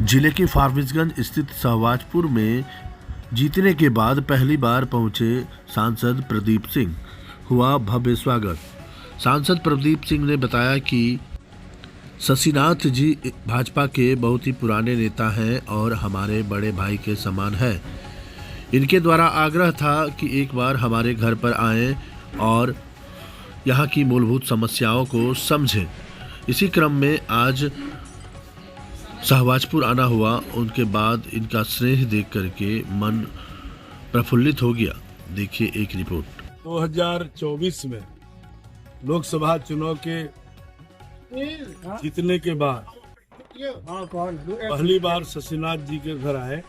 जिले के फारबिसगंज स्थित सहवाजपुर में जीतने के बाद पहली बार पहुंचे सांसद प्रदीप सिंह। हुआ भव्य स्वागत। सांसद प्रदीप सिंह ने बताया कि शशिनाथ जी भाजपा के बहुत ही पुराने नेता हैं और हमारे बड़े भाई के समान हैं। इनके द्वारा आग्रह था कि एक बार हमारे घर पर आएं और यहाँ की मूलभूत समस्याओं को समझें। इसी क्रम में आज सहवाजपुर आना हुआ। उनके बाद इनका स्नेह देख करके मन प्रफुल्लित हो गया। देखिए एक रिपोर्ट। 2024 में लोकसभा चुनाव के जीतने के बाद पहली बार शशिनाथ जी के घर आए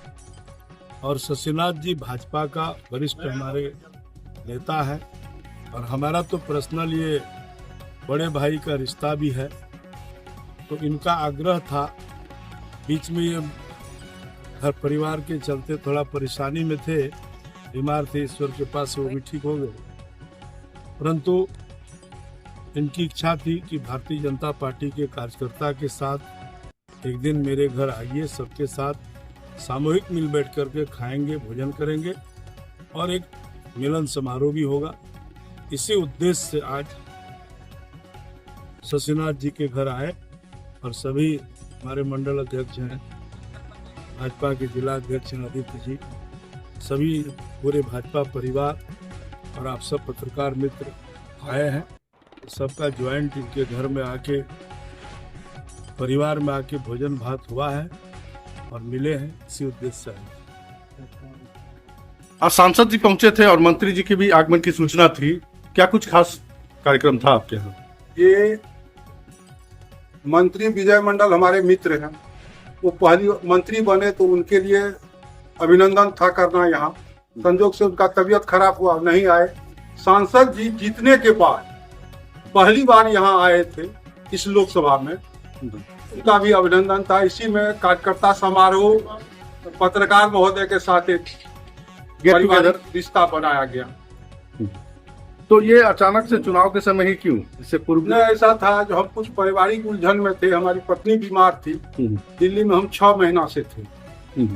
और शशिनाथ जी भाजपा का वरिष्ठ हमारे नेता है और हमारा तो पर्सनल ये बड़े भाई का रिश्ता भी है। तो इनका आग्रह था, बीच में ये घर परिवार के चलते थोड़ा परेशानी में थे, बीमार थे, ईश्वर के पास वो भी ठीक हो गए। परंतु इनकी इच्छा थी कि भारतीय जनता पार्टी के कार्यकर्ता के साथ एक दिन मेरे घर आइए, सबके साथ सामूहिक मिल बैठ करके खाएंगे, भोजन करेंगे और एक मिलन समारोह भी होगा। इसी उद्देश्य से आज शशिनाथ जी के घर आए और सभी हमारे मंडल अध्यक्ष हैं, भाजपा के जिला अध्यक्ष हैं आदित्य जी, सभी पूरे भाजपा परिवार और आप सब पत्रकार मित्र आए हैं। सबका ज्वाइंट इनके घर में आके, परिवार में आके भोजन भात हुआ है और मिले हैं, इसी उद्देश्य से। आज सांसद जी पहुंचे थे और मंत्री जी के भी आगमन की सूचना थी। क्या कुछ खास कार्यक्रम था आपके यहाँ? ये मंत्री विजय मंडल हमारे मित्र हैं, वो पहली मंत्री बने तो उनके लिए अभिनंदन था करना। यहाँ संजोग से उनका तबीयत खराब हुआ, नहीं आए। सांसद जी जीतने के बाद पहली बार यहाँ आए थे इस लोकसभा में, उनका भी अभिनंदन था। इसी में कार्यकर्ता समारोह पत्रकार महोदय के साथ एक पारिवारिक रिश्ता बनाया गया। तो ये अचानक से चुनाव के समय ही क्यों? इससे पूर्व नहीं, ऐसा था जो हम कुछ पारिवारिक उलझन में थे, हमारी पत्नी बीमार थी, दिल्ली में हम 6 महीना से थे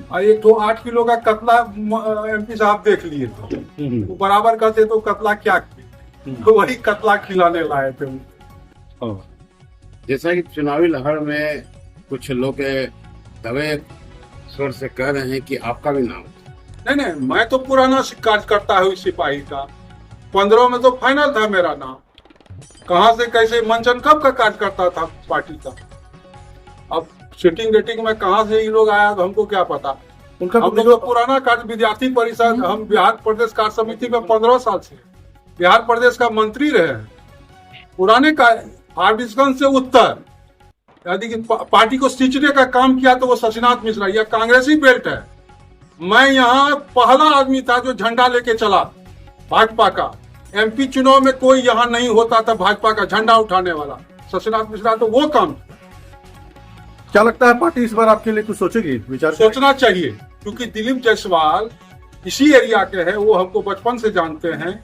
और एक तो 8 किलो का कतला एमपी साहब देख लिए थे, वो बराबर कहते तो कतला क्या किए, तो वही कतला खिलाने लाए थे। जैसा कि चुनावी लहर में कुछ लोग दबे स्वर से कह रहे हैं कि आपका भी नाम। नहीं, मैं तो पुराना कार्यकर्ता हूँ सिपाही का, 15 में तो फाइनल था मेरा नाम। कहाँ से कैसे मंचन कब का कार्यकर्ता था पार्टी का, अब सिटिंग रेटिंग में कहाँ से ये लोग आया तो हमको क्या पता। उनका हम लोग तो पुराना कार्य विद्यार्थी परिषद, हम बिहार प्रदेश कार्य समिति में 15 साल से बिहार प्रदेश का मंत्री रहे हैं। पुराने फारबिसगंज से उत्तर यदि पार्टी को सींचने का काम किया तो वो शशिनाथ मिश्रा, यह कांग्रेसी बेल्ट है। मैं यहाँ पहला आदमी था जो झंडा लेके चला भाजपा का। एमपी चुनाव में कोई यहाँ नहीं होता था भाजपा का झंडा उठाने वाला, शशिनाथ मिश्रा तो वो काम। क्या लगता है पार्टी इस बार आपके लिए कुछ सोचेगी? विचार सोचना चाहिए, क्योंकि दिलीप जायसवाल इसी एरिया के हैं, वो हमको बचपन से जानते हैं।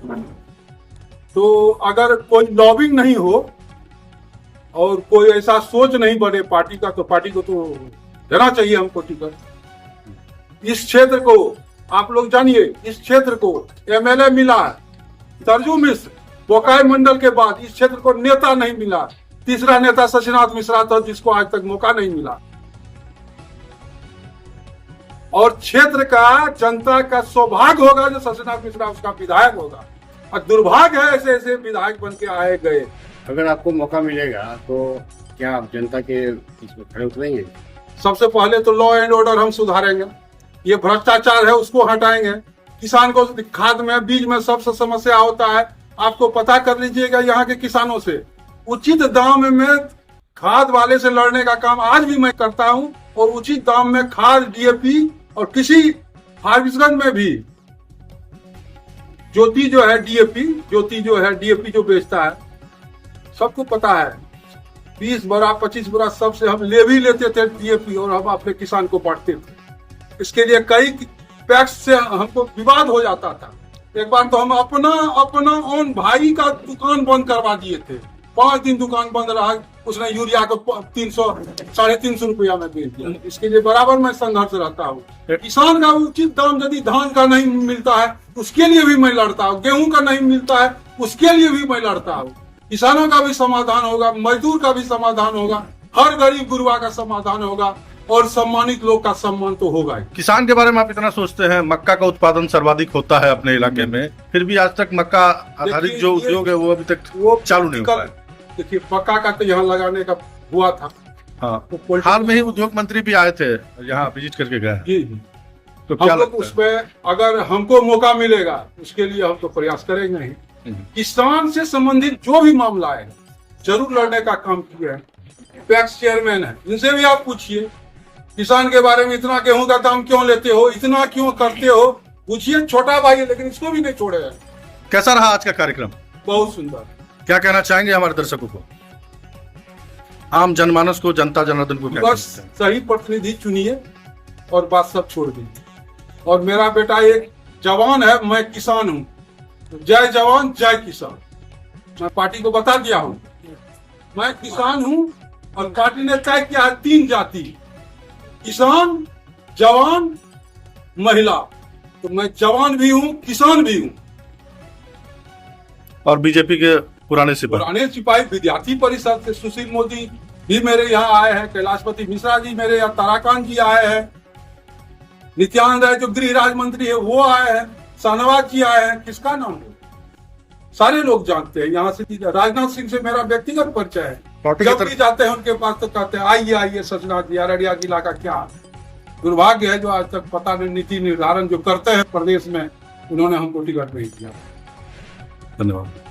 तो अगर कोई लॉबिंग नहीं हो और कोई ऐसा सोच नहीं बने पार्टी का, तो पार्टी को तो देना चाहिए हमको टिकट। इस क्षेत्र को आप लोग जानिए, इस क्षेत्र को एमएलए मिला है सरजू मिश्र, बोकाई मंडल के बाद इस क्षेत्र को नेता नहीं मिला। तीसरा नेता शशिनाथ मिश्रा था जिसको आज तक मौका नहीं मिला। और क्षेत्र का जनता का सौभाग्य होगा जो शशिनाथ मिश्रा उसका विधायक होगा, और दुर्भाग्य है ऐसे ऐसे विधायक बन के आए गए। अगर आपको मौका मिलेगा तो क्या आप जनता के इसमें खड़े उतरेंगे? सबसे पहले तो लॉ एंड ऑर्डर हम सुधारेंगे, ये भ्रष्टाचार है उसको हटाएंगे। किसान को खाद में, बीज में सबसे समस्या होता है, आपको पता कर लीजिएगा यहाँ के किसानों से। उचित दाम में खाद वाले से लड़ने का काम आज भी मैं करता हूँ, और उचित दाम में खाद, डीएपी, और किसी फारबिसगंज में भी ज्योति जो है डीएपी जो बेचता है, सबको पता है, 20 बोरा 25 बोरा सबसे हम ले भी लेते थे डीएपी, और हम अपने किसान को बांटते थे। इसके लिए कई पैक्स से हमको विवाद हो जाता था। एक बार तो हम अपना ओन भाई का दुकान बंद करवा दिए थे, 5 दिन दुकान बंद रहा, उसने यूरिया को 300 350 रुपया में बेच दिया। इसके लिए बराबर मैं संघर्ष रहता हूँ। किसान का उचित दाम यदि धान का नहीं मिलता है उसके लिए भी मैं लड़ता हूँ, गेहूं का नहीं मिलता है उसके लिए भी मैं लड़ता हूँ। किसानों का भी समाधान होगा, मजदूर का भी समाधान होगा, हर गरीब गुरबा का समाधान होगा और सम्मानित लोग का सम्मान तो होगा ही। किसान के बारे में आप इतना सोचते हैं, मक्का का उत्पादन सर्वाधिक होता है अपने इलाके में, फिर भी आज तक मक्का आधारित जो उद्योग है वो अभी तक वो चालू नहीं हुआ है। देखिए मक्का का तो यहाँ लगाने का हुआ था। हाँ, तो हाल में ही उद्योग मंत्री भी आए थे यहाँ, विजिट करके गए। जी तो क्या हम लोग लगता है? उसमें अगर हमको मौका मिलेगा उसके लिए हम तो प्रयास करेंगे ही। किसान से संबंधित जो भी मामला है जरूर लड़ने का काम किया है। पैक्स चेयरमैन है, इनसे भी आप पूछिए किसान के बारे में, इतना गेहूं का दाम क्यों लेते हो, इतना क्यों करते हो, पूछिए। छोटा भाई है लेकिन इसको भी नहीं छोड़े है। कैसा रहा आज का कार्यक्रम? बहुत सुंदर। क्या कहना चाहेंगे हमारे दर्शकों को, आम जनमानस को, जनता जनार्दन को? क्या बस कहना सही प्रतिनिधि चुनिए और बात सब छोड़ दीजिए। और मेरा बेटा एक जवान है, मैं किसान हूँ। जय जवान जय किसान। मैं पार्टी को बता दिया हूँ मैं किसान हूँ और पार्टी ने तय किया है 3 जाति, किसान, जवान, महिला। तो मैं जवान भी हूँ, किसान भी हूँ। और बीजेपी के पुराने सिपाही, पुराने सिपाही विद्यार्थी परिषद से सुशील मोदी भी मेरे यहाँ आए हैं, कैलाशपति मिश्रा जी मेरे यहाँ, ताराकांत जी आए हैं, नित्यानंद राय जो गृह राज्य मंत्री है वो आए हैं, शाहनवाज जी आए हैं। किसका नाम है सारे लोग जानते हैं। यहाँ से राजनाथ सिंह से मेरा व्यक्तिगत परिचय है। पार्टी की जब तरफ भी जाते हैं उनके पास तो कहते हैं आइए आइए सचनाथ जी, अररिया जिला का क्या दुर्भाग्य है जो आज तक पता नहीं नीति निर्धारण जो करते हैं प्रदेश में, उन्होंने हमको टिकट नहीं दिया। धन्यवाद।